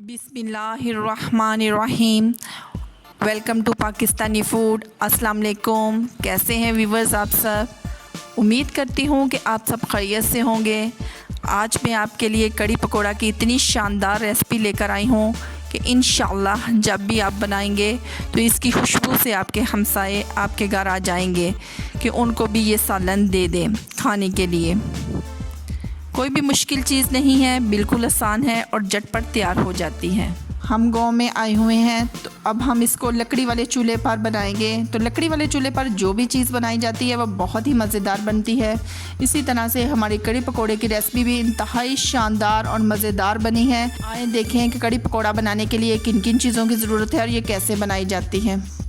बिस्मिल्लाहिर्रहमानिर्रहीम। Welcome to Pakistani food. अस्सलाम वालेकुम। कैसे हैं व्यूवर्स आप सब? उम्मीद करती हूँ कि आप सब खैरियत से होंगे। आज मैं आपके लिए कढ़ी पकोड़ा की इतनी शानदार रेसिपी लेकर आई हूँ कि इंशाअल्लाह जब भी आप बनाएंगे तो इसकी खुशबू से आपके हमसाए आपके घर आ जाएंगे कि उनको भी ये सालन दे दें खाने के लिए। कोई भी मुश्किल चीज़ नहीं है, बिल्कुल आसान है और झटपट तैयार हो जाती है। हम गांव में आए हुए हैं तो अब हम इसको लकड़ी वाले चूल्हे पर बनाएंगे। तो लकड़ी वाले चूल्हे पर जो भी चीज़ बनाई जाती है वह बहुत ही मज़ेदार बनती है। इसी तरह से हमारी कढ़ी पकोड़े की रेसिपी भी इंतहाई शानदार और मज़ेदार बनी है। आए देखें कि कढ़ी पकोड़ा बनाने के लिए किन किन चीज़ों की ज़रूरत है और ये कैसे बनाई जाती है।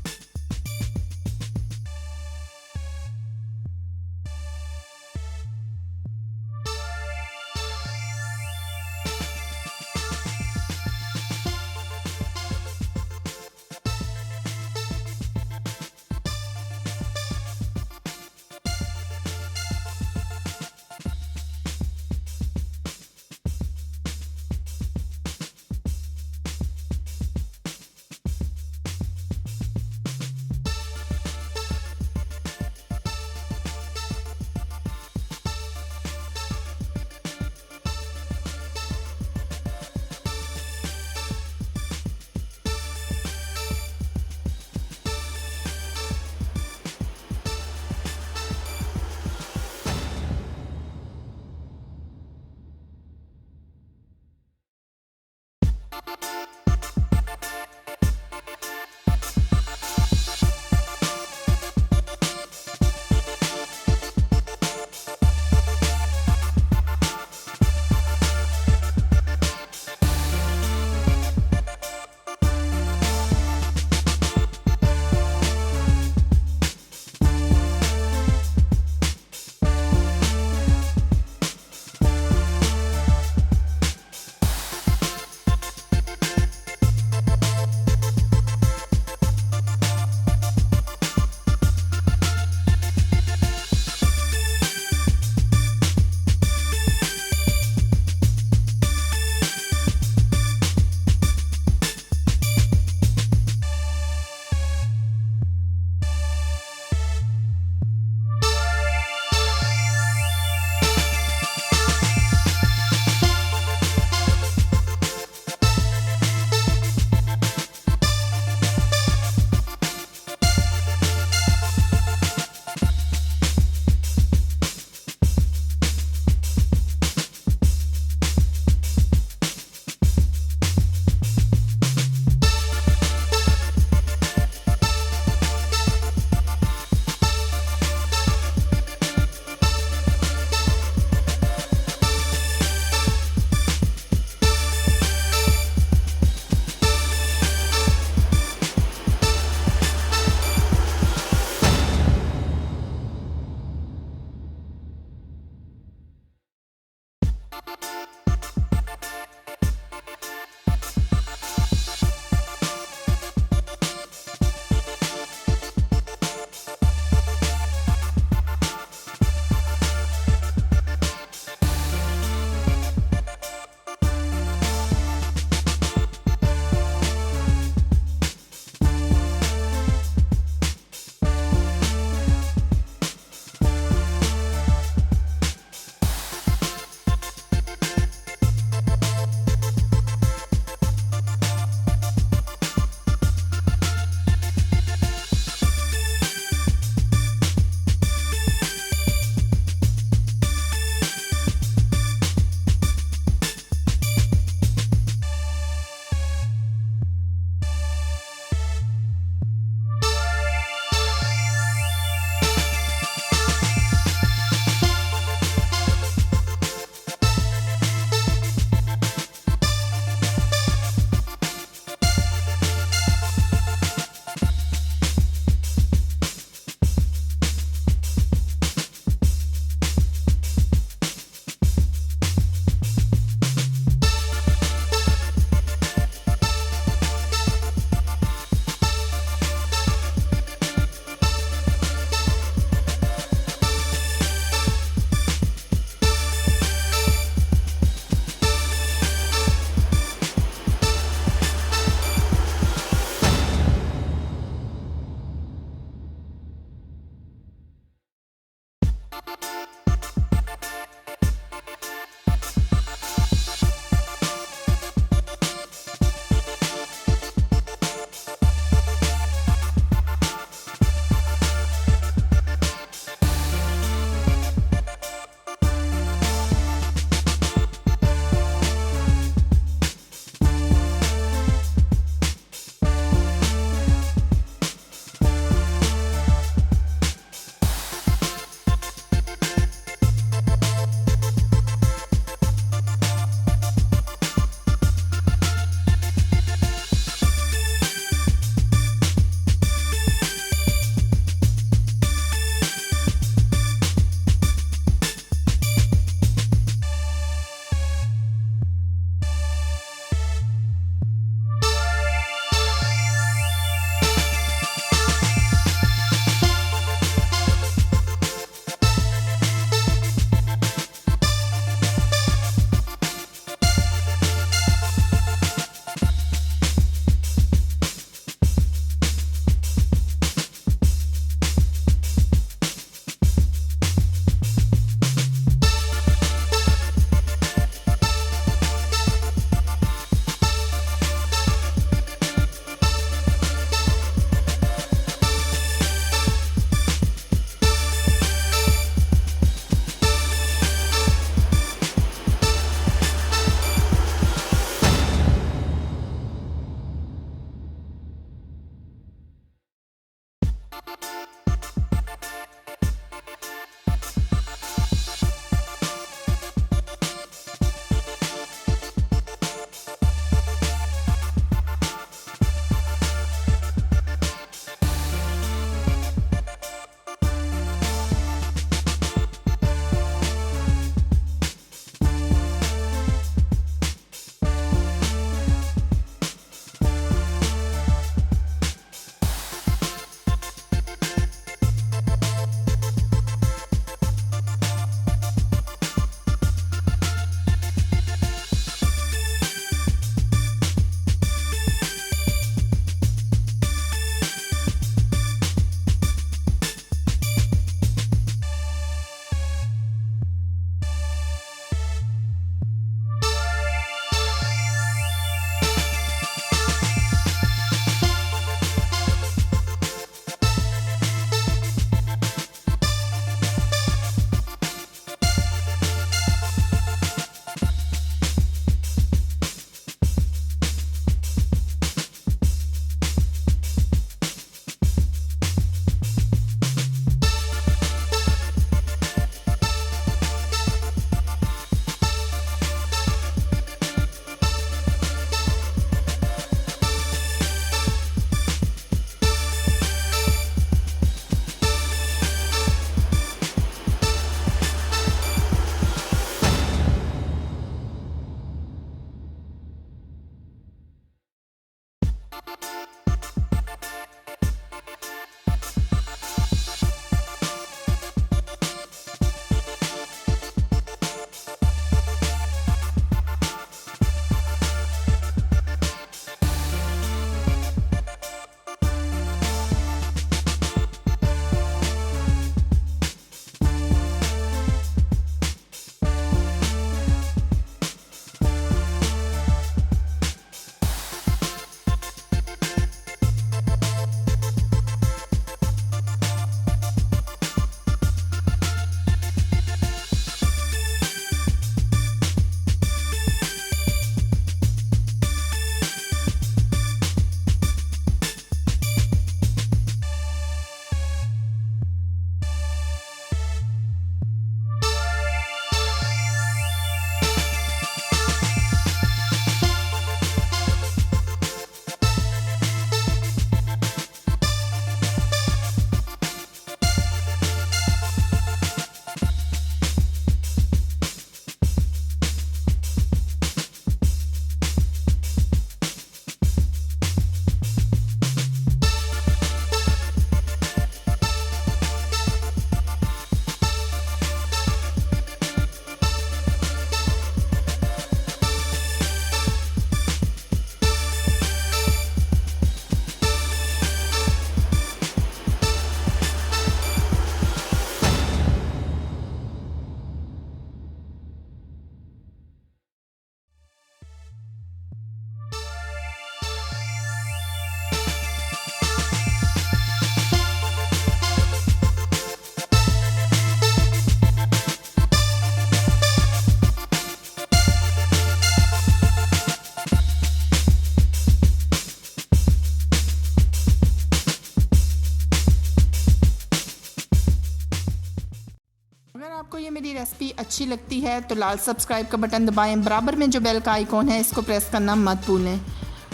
रेसिपी अच्छी लगती है तो लाल सब्सक्राइब का बटन दबाएं, बराबर में जो बेल का आइकॉन है इसको प्रेस करना मत भूलें।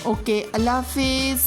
ओके, अल्लाह हाफिज़।